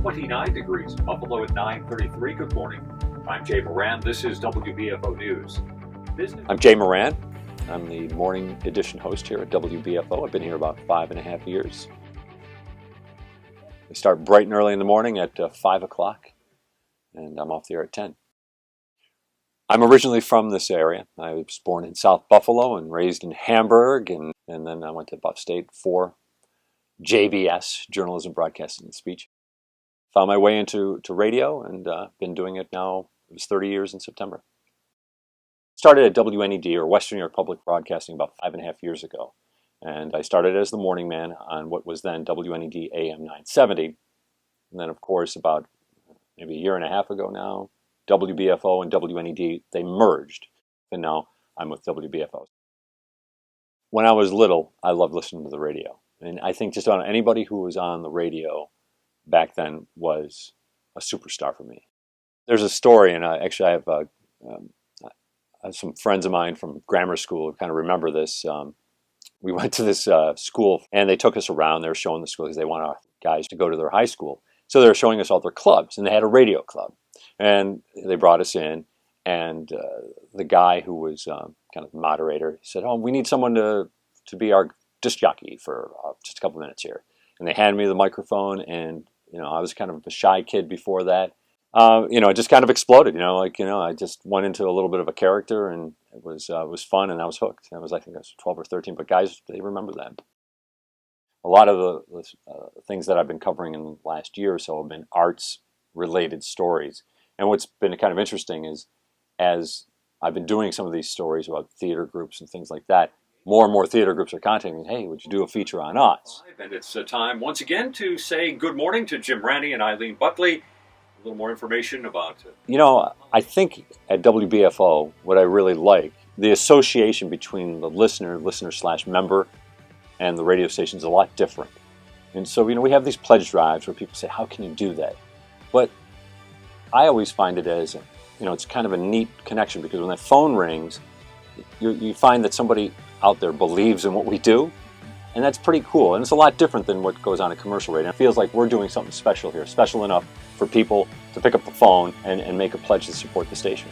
29 degrees. Buffalo at 9:33. Good morning. I'm Jay Moran. This is WBFO News. I'm Jay Moran. I'm the morning edition host here at WBFO. I've been here about 5.5 years. We start bright and early in the morning at 5 o'clock, and I'm off the air at 10. I'm originally from this area. I was born in South Buffalo and raised in Hamburg, and then I went to Buff State for JBS, Journalism, Broadcasting, and Speech. Found my way into radio and been doing it now. It was 30 years in September. Started at WNED, or Western New York Public Broadcasting, about 5.5 years ago. And I started as the morning man on what was then WNED AM 970. And then, of course, about maybe a year and a half ago now, WBFO and WNED, they merged. And now I'm with WBFO. When I was little, I loved listening to the radio. And I think just on anybody who was on the radio back then was a superstar for me. There's a story, and actually I have some friends of mine from grammar school who kind of remember this. We went to this school, and they took us around. They were showing the school because they want our guys to go to their high school. So they were showing us all their clubs, and they had a radio club. And they brought us in, and the guy who was kind of the moderator said, "Oh, we need someone to be our disc jockey for just a couple minutes here." And they handed me the microphone, and I was kind of a shy kid before that. It just kind of exploded. I just went into a little bit of a character, and it was fun, and I was hooked. I think I was 12 or 13, but guys, they remember that. A lot of the things that I've been covering in the last year or so have been arts-related stories. And what's been kind of interesting is, as I've been doing some of these stories about theater groups and things like that, more and more theater groups are contacting me, "Hey, would you do a feature on us?" And it's time once again to say good morning to Jim Ranney and Eileen Buckley. A little more information about it. I think at WBFO, what I really like, the association between the listener/member, and the radio station is a lot different. And so, we have these pledge drives where people say, "How can you do that?" But I always find it as, it's kind of a neat connection, because when that phone rings, you find that somebody out there believes in what we do, and that's pretty cool. And it's a lot different than what goes on in commercial radio. It feels like we're doing something special here, special enough for people to pick up the phone and make a pledge to support the station.